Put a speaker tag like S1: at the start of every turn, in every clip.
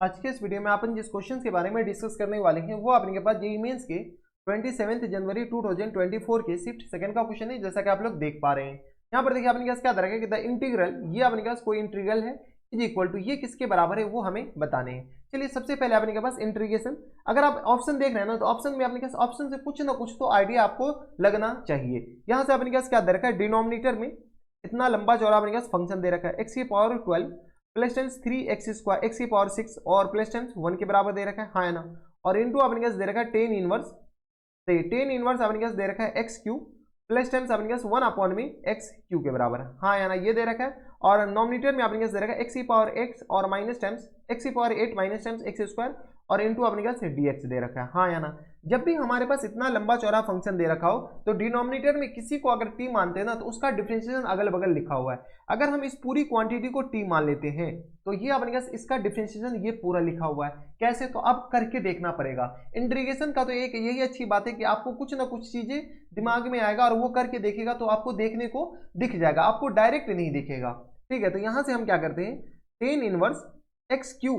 S1: आज के इस वीडियो में अपन जिस क्वेश्चन के बारे में डिस्कस करने वाले हैं वो अपने के पास जेईई मेंस के 27 जनवरी 2024 के शिफ्ट सेकंड का क्वेश्चन है, जैसा कि आप लोग देख पा रहे हैं। यहाँ पर देखिए अपने पास क्या दे रखा है कि द इंटीग्रल, ये अपने पास कोई इंटीग्रल है, इज इक्वल टू, ये किसके बराबर है वो हमें बताने हैं। चलिए सबसे पहले अपने के पास इंटीग्रेशन, अगर आप ऑप्शन देख रहे हैं ना तो ऑप्शन में अपने पास ऑप्शन से कुछ ना कुछ तो आइडिया आपको लगना चाहिए। यहाँ से अपने पास क्या दे रखा है, डिनोमिनेटर में इतना लंबा चौड़ा अपने पास फंक्शन दे रखा है एक्स की power 12 plus tens 3x² x की पावर 6 और प्लस टेंस 1 के बराबर दे रखा है, हाँ है ना। और इनटू अपने पास दे रखा है टेन इनवर्स, तो टेन इनवर्स अपने पास दे रखा है एक्स क्यू प्लस टेंस अपने पास 1 अपॉन में एक्स क्यू के बराबर है, हाँ या ना, ये दे रखा है। और नॉमिनेटर में अपने पास दे रखा है एक्स की पावर x और माइनस टेंस एक्स की power 8 minus tens x square और इनटू अपने पास dx दे रखा है, हाँ या ना। जब भी हमारे पास इतना लंबा चौड़ा फंक्शन दे रखा हो तो डिनोमिनेटर में किसी को अगर t मानते हैं ना तो उसका डिफरेंशिएशन अगल बगल लिखा हुआ है। अगर हम इस पूरी क्वांटिटी को t मान लेते हैं तो ये अपने पास इसका डिफरेंशिएशन ये पूरा लिखा हुआ है। कैसे, तो अब करके देखना पड़ेगा। इंटीग्रेशन का तो एक यही अच्छी बात है कि आपको कुछ ना कुछ चीजें दिमाग में आएगा और वो करके देखेगा तो आपको देखने को दिख जाएगा, आपको डायरेक्ट नहीं दिखेगा। ठीक है, तो यहां से हम क्या करते हैं, टेन इनवर्स एक्स क्यू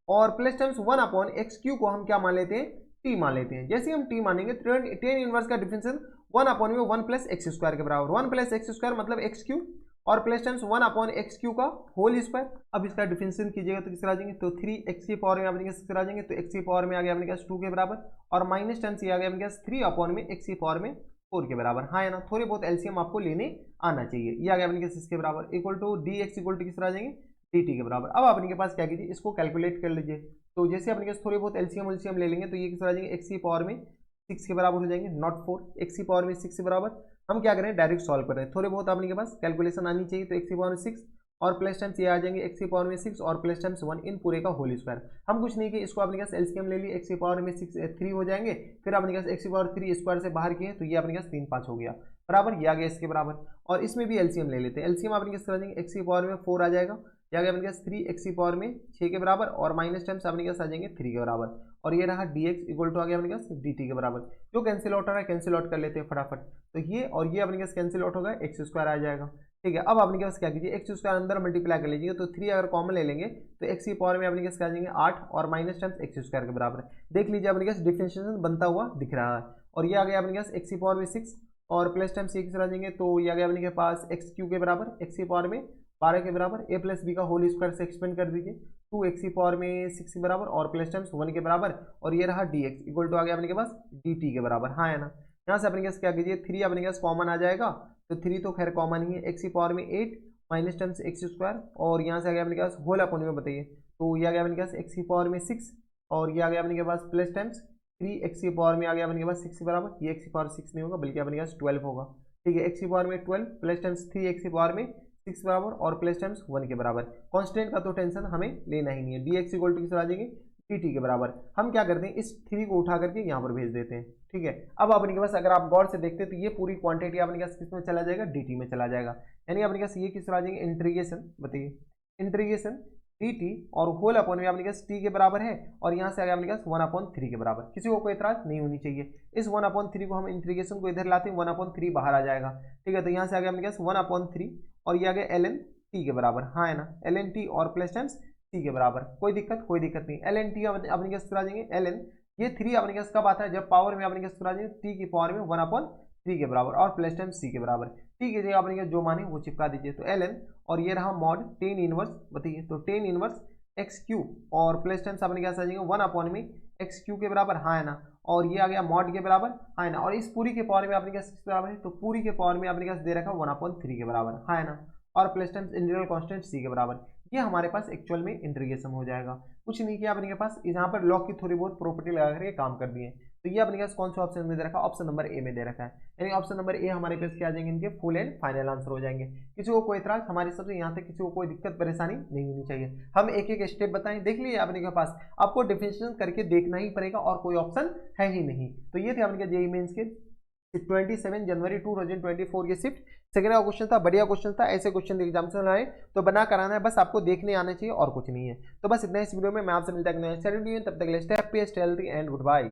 S1: और plus times 1 upon x Q को हम क्या मान लेते हैं, टी मान लेते हैं। जैसे हम टी मानेंगे टेन इनवर्स का डिफरेंशियल 1 अपॉन में 1 प्लस एक्स स्क्वायर के बराबर, 1 प्लस एक्स स्क्वायर मतलब एक्स क्यू और plus times 1 upon x Q का होल स्क्वायर। अब इसका डिफरेंशियल कीजिएगा तो किससे आ जाएंगे, तो 3 एक्स की पावर में अपने किससे आ जाएंगे, तो एक्स की पावर में आ गया अपने पास 2 के बराबर और माइनस टाइम्स ये आ गया अपने पास 3 अपॉन में एक्स की पावर में 4 के बराबर, हाँ है ना। थोड़े बहुत एलसीएम आपको लेने आना चाहिए। ये आ गया अपने पास इसके बराबर equal to d x equal to किस तरह आ जाएंगे, डी टी के बराबर। अब अपने के पास क्या कीजिए, इसको कैलकुलेट कर लीजिए। तो जैसे अपने पास थोड़े बहुत एलसीएम ले लेंगे तो ये किस तरह आ जाएंगे, एक्स की पावर में 6 के बराबर हो जाएंगे, नॉट 4, एक्स की पावर में 6 के बराबर। हम क्या करें, डायरेक्ट सॉल्व कर रहे हैं। थोड़े बहुत अपने के पास कैलकुलेशन आनी चाहिए, तो एक्स की पावर में 6 और प्लस टाइम्स ये आ जाएंगे एक्स की पावर में 6 और प्लस टाइम्स 1 इन पूरे का होल स्क्वायर। हम कुछ नहीं किए, इसको अपने पास एलसीएम ले लिए, एक्स की पावर में 6 3 हो जाएंगे, फिर अपने पास एक्स की पावर 3 स्क्वायर से बाहर किए तो ये अपने पास 3 5 हो गया बराबर, ये आ गया इसके बराबर। और इसमें भी एलसीएम ले लेते हैं, एलसीएम अपने पास आ जाएंगे एक्स की पावर में 4 आ जाएगा, ये आ गया अपने पास 3 एक्स की पावर में 6 के बराबर और माइनस टाइम्स अपने पास आ जाएंगे 3 के बराबर और ये रहा dx इक्वल टू आ गया अपने पास dt के बराबर। जो कैंसिल आउट हो रहा है कैंसिल आउट कर लेते हैं फटाफट, तो ये और ये अपने पास कैंसिल आउट होगा, एक्स स्क्वायर आ जाएगा। ठीक है, अब अपने पास क्या कीजिए, एक्स स्क्वायर अंदर मल्टीप्लाई कर लीजिए, तो 3 अगर कॉमन ले लेंगे तो एक्स की पावर में अपने पास क्या आ जाएंगे 8 और माइनस टाइम्स एक्स स्क्वायर के बराबर। देख लीजिए अपने पास डिफरेंशिएशन बनता हुआ दिख रहा है और ये आ गया अपने पास एक्स की पावर में 6 और प्लस टाइम्स एक्स आ जाएंगे, तो ये आ गया अपने के पास एक्स क्यू के बराबर, एक्स की पावर में 12 के बराबर, ए प्लस बी का होल स्क्वायर से एक्सपेंड कर दीजिए, 2 एक्स की पावर में 6 के बराबर और प्लस टाइम्स 1 के बराबर और ये रहा डी एक्स इक्वल टू आ गया अपने के पास डी टी के बराबर, हाँ है ना। यहाँ से अपने के पास क्या कीजिए, 3 अपने के पास कॉमन आ जाएगा, तो 3 तो खैर कॉमन ही है, एक्स की पावर में 8 माइनस टाइम्स एक्स स्क्वायर और यहाँ से आ गया अपने के पास होल अपॉन में बताइए, तो ये आ गया अपने के पास एक्स की पावर में 6 और ये आ गया अपने के पास प्लस टाइम्स 3 एक्स की पावर में आ गया अपने के पास 6 के बराबर, ये एक्स की पावर 6 नहीं होगा बल्कि अपने के पास 12 होगा। ठीक है, एक्स की पावर में 12 प्लस टाइम्स 3 एक्स की पावर में 6 बराबर और प्लस टाइम्स 1 के बराबर। कांस्टेंट का तो टेंशन हमें लेना ही नहीं है, डी एक्स इक्वल टू किस आ जाएंगे टी टी के बराबर। हम क्या करते हैं, इस 3 को उठा करके यहाँ पर भेज देते हैं। ठीक है, अब अपने के पास अगर आप गौर से देखते हैं तो ये पूरी क्वांटिटी अपने पास किस में चला जाएगा, dt में चला जाएगा। यानी अपने पास ये किस आ जाएंगे, इंटीग्रेशन बताइए, इंटीग्रेशन dt और होल अपॉन में अपने पास t के बराबर है और यहाँ से आ गया अपने पास 1/3 के बराबर। किसी को कोई एतराज नहीं होनी चाहिए। इस 1/3 को हम इंटीग्रेशन को इधर लाते हैं, 1/3 बाहर आ जाएगा। ठीक है, तो यहाँ से आ गया अपने पास 1/3 और ये आ गया ln t के बराबर, हाँ है ना, ln t और प्लस टाइम्स t के बराबर। कोई दिक्कत नहीं, ln t अपने पास आ जाएंगे ln, ये 3 अपने पास कब आता है, जब पावर में अपने पास आ जाएंगे t की पावर में 1/3 के बराबर और प्लस टाइम्स c के बराबर। ठीक है, जगह अपने जो माने वो चिपका दीजिए, तो ln और ये रहा मॉड टेन इनवर्स बताइए, तो टेन इनवर्स एक्स क्यू और प्लस टाइम्स अपने क्या आ जाएंगे 1 में एक्स क्यू के बराबर, हाँ है ना, और ये आ गया मॉड के बराबर, हाँ है ना, और इस पूरी के पावर में अपने क्या बराबर है, तो पूरी के पावर में अपने क्या दे रखा 1/3 के बराबर, हाँ है ना, और प्लस टाइम्स इंटीग्रल कांस्टेंट सी के बराबर। ये हमारे पास एक्चुअल में इंटीग्रेशन हो जाएगा। कुछ नहीं किया अपने के पास, यहाँ पर लॉग की थोड़ी बहुत प्रॉपर्टी लगा करके काम कर दिए। तो ये अपने पास कौन सा ऑप्शन में दे रखा है, ऑप्शन नंबर ए में दे रखा है, यानी ऑप्शन नंबर ए हमारे पास क्या आ जाएंगे, इनके फुल एंड फाइनल आंसर हो जाएंगे। किसी को कोई इतराज, हमारी सबसे यहाँ तक किसी को कोई दिक्कत परेशानी नहीं होनी चाहिए। हम एक एक स्टेप बताएं, देख लिए अपने के पास, आपको डिफरेंशिएशन करके देखना ही पड़ेगा और कोई ऑप्शन है ही नहीं। तो ये थे अपने जेईई मेंस के 27 जनवरी 2024 ये शिफ्ट सेकंड का क्वेश्चन था। बढ़िया क्वेश्चन था, ऐसे क्वेश्चन एग्जाम से आए तो बना कराना है, बस आपको देखने आना चाहिए और कुछ नहीं है। तो बस इतना इस वीडियो में, मैं आपसे मिलता है तब तक stay happy, stay healthy and good bye.